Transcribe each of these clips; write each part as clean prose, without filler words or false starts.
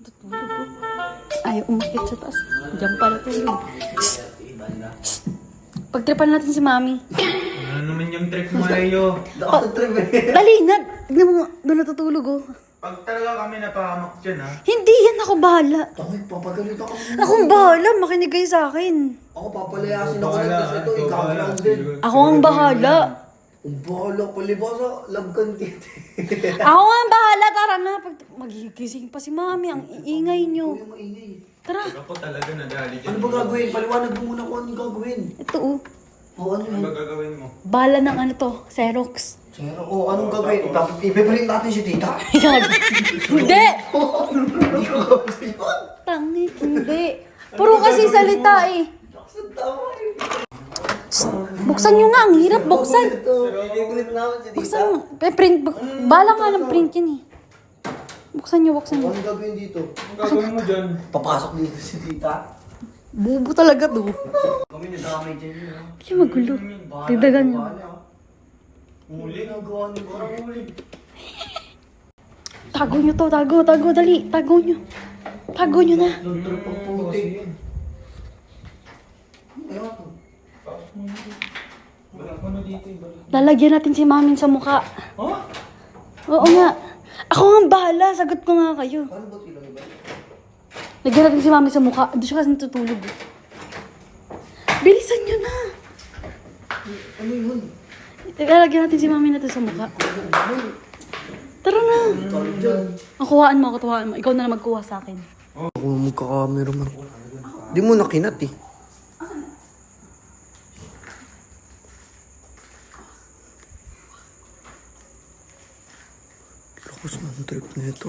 Tutulog ko. Ayaw umakit sa taas. Diyan pala tulog. Pagtripan natin si Mami. Ano naman yung trip mo, Ayo? Dali na. Tignan mo, doon natutulog oh. Pag talaga kami napahamak dyan, ha? Hindi yan, ako bahala. Takot, papagalit ako. Akong bahala, makinig kayo sa akin. Ako papalayasin ako ng kasi ito, ikaw din. Ako ang bahala. Ang bahala, palibasa, love content. Ako ang bahala, tara na. Magigising pa si Mami, ang iingay nyo. Yung maingay. Tara. Ako talaga nadali dyan. Ano ba gagawin? Paliwanag mo muna kung anong gagawin. Ito oh. O ano Ano yun? ba gagawin mo? Bala ng ano to, Xerox. Sir, o anong gagawin? Ipiprint natin si tita? Hindi! Hindi ko gagawin yun. Tangit, hindi. Puro kasi salita eh. Buksan nyo nga, ang hirap buksan. Ipiprint namin si tita. Buksan, print, bala nga ng print yun eh. Buksan nyo, buksan nyo. Anong gagawin dito? Ang gagawin mo dyan? Papasok dito si tita. Bubo talaga to. Kami nadamay dyan yun. Hindi magulo. Tigdagan nyo. Huli, nagawa niyo. Parang huli. Tago nyo to, tago, dali. Tago nyo. Tago nyo na. Nagtrip ang puti. Ayaw to. Wala ko na dito, iba. Lalagyan natin si Mamin sa mukha. Oh? Oo nga. Ako nga ang bahala, sagot ko nga kayo. Paano ba ilang iba? Lagyan natin si Mami sa mukha. Doon siya kasi natutulog. Bilisan nyo na. Ano yun? Lagyan natin si Mami na to sa mukha. Tara na. Ang kuhaan mo, ako tuhaan mo. Ikaw na lang magkuha sa akin. Ako magkakamera man. Di mo nakinat eh. Lakas ng trip na ito.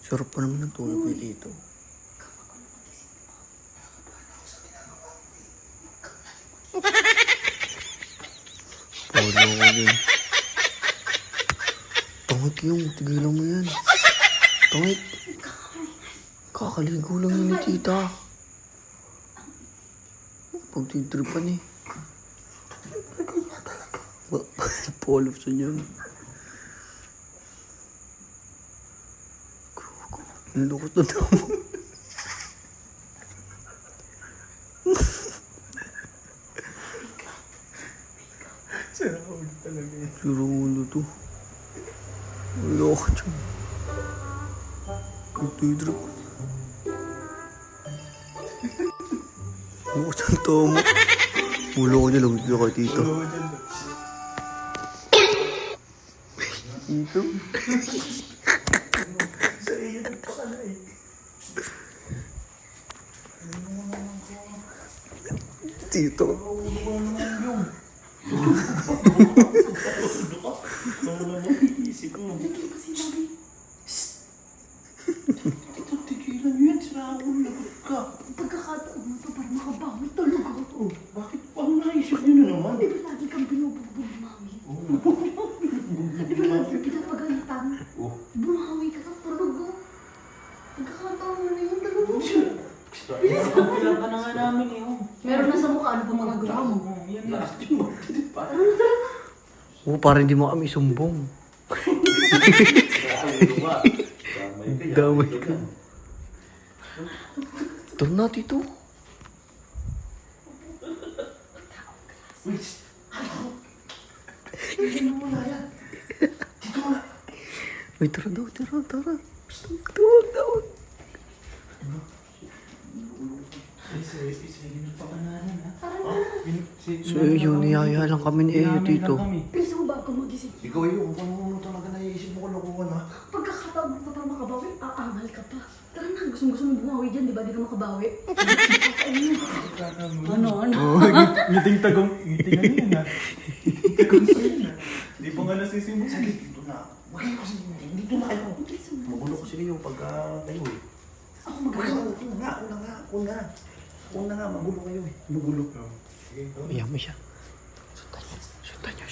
Sarap pa naman ang tulog niya dito. Polo ko din. Tangit yung, tigilan mo yan. Tangit. Kakaligo lang yun ni tita. Pagtitripan eh. Polo sa niyan. Ang lukot na tamo. Sira ulo talaga yun. Sira ulo to. Ang lukot dyan. Pagtitrip. Lukot ang tamo. Ulo ko niya lang dito kay tita. Ito? Tito. Pagkakataon mo to para makabangon tulog ako. Bakit? Ano naisip niyo na naman? Di ba lagi kang binubugbog, Mami? Di ba lagi pinapagalitan? Bumawi ka ng tulog ko. Pagkakataon mo na yun, tulog mo. Kailan ka na nga namin, eh. Meron na sa mukha, ano pa magagawa mo? Yan na. Oo, para hindi mo kami sumbong. Damay ka. Ito na, tito. Uy, tara daw, tara. Tawag. So, yun, niyaya lang kami ni Eyo, tito. Bilis mo ba ako magising? Ikaw yun, kung ano talaga naiisip mo kalokohan, ha? Pagkakataon mo pa para makabawi, aangal ka pa. Tara na, gusto mo bumawi dyan, di ba? Di ka makabawi. Ano? Ngiting tagong. Ngiting ano yan, ha? Tagong sa'yo na. Di pa nga nasisimula. Saglit, dito na. Huwag kayo kasi, dito na kayo. Magulo kasi kayo pagka kayo eh. Ako magagawa. Ako na nga, magulo kayo eh. Magulo ka. Iyan mo siya. Sundan niyo.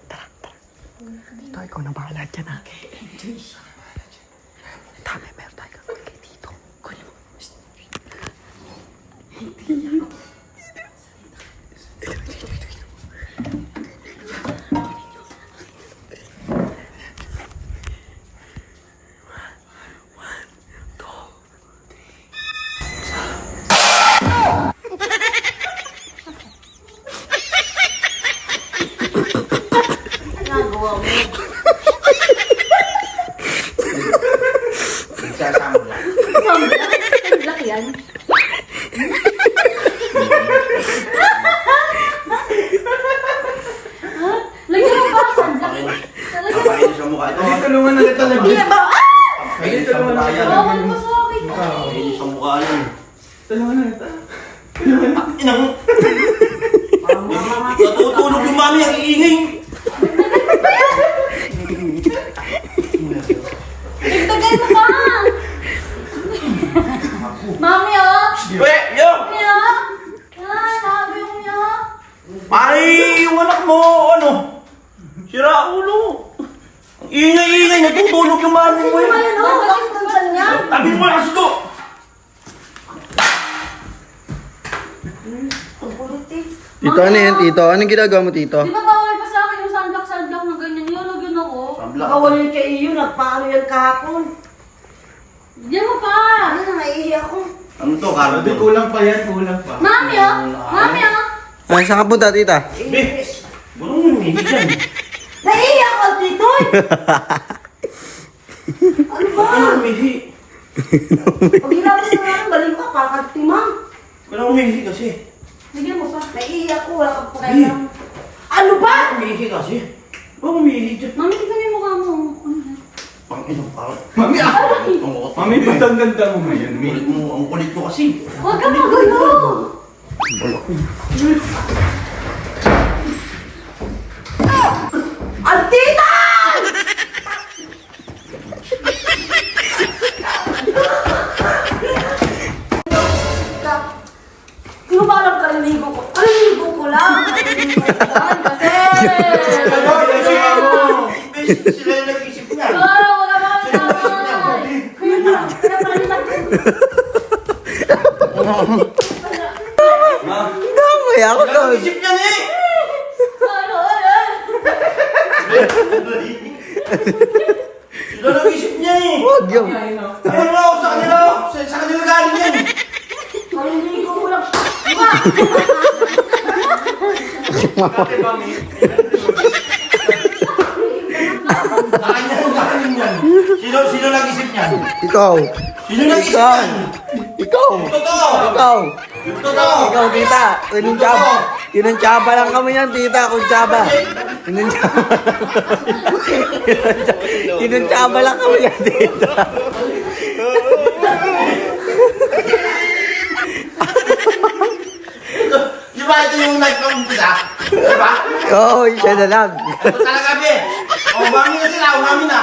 Tara. Dito, ikaw na bahala dyan, ha? Dami, meron tayo kagagay dito. Kunin mo. Nagawa mo. Nagsasama lang. Laki yan. Lagyan mo pa sa Papakinis sa mukha ito. Ay, tulungan na kita lang. Hindi ba? Papakinis sa mukha yan. Bawal mo sa akin. Papakinis sa mukha yan. Tulungan na kita. Inang! Natutulog yung mami ang iingay. Dagdagan mo pa! Mami, oh! Weh, yo! Mami, oh! Ay, sabi ko niya. Ay, yung anak mo, ano? Sira ulo. Ang ingay-ingay, natutulog yung mami mo Sino ba eh. yun, oh? Bakit nandyan niya? Tabi mo na kasi to. Tito, ano yan, Tito? Anong ginagawa mo, Tito? Di ba bawal pa sa akin yung sunblock na ganyan? Nilolog yun ako. Nakawala yun kay iyo, nagpaano yan kahapon. Diyan mo pa! Ano, naiihi ako. Ano to, Carlo? Hindi, kulang pa yan, kulang pa. Mami, oh! Mami, oh! Ay, saan ka punta, Tita? Be, gano'n yung hihig yan. Naiihi ako, Titoy! Ano ba? Ano yung hihig? Pag hinapos na nga, balik ka, kakatimang. Gano'n yung hihig kasi. Bigyan mo pa. Naiihi ako, wala kang pakialam. Ano ba? Gano'n yung hihig kasi? Bakit umihig dyan? Mami, tignan mo yung mukha mo. Ano yan? Pang-inong parang. Mami, Mami, ba't ba't ang ganda mo ngayon, Mi? ang kulit mo kasi. Huwag ka magulo! Altita! Sino ba alam kalinigo ko? Kalinigo ko lang. Kalinigo ko lang kasi. Sila yung nag-isip niya. Oh, wag ka makamay! Kaya pala natin. Kaya ako Sila nag-isip niya eh. Ano, ano? Sila nag-isip niya eh. Huwag yung... Ano nga ako sa kanila? Sa kanila galing yan. Kalinigo ko lang. Bakit, Mami? Galing yan. Sino nag-isip niyan? Ikaw. Sino nag-isip Ikaw. niyan? Ikaw. Totoo. Ikaw. Totoo. Ikaw, Tita. Tinuntsaba. Tinuntsaba lang kami yan, Tita. Kuntsaba. Tinuntsaba lang kami yan, Tita. Di ba ito yung nag-umpisa? Di ba? Oo, siya na lang. Ito talaga, be. O, mami na sila. Mami na.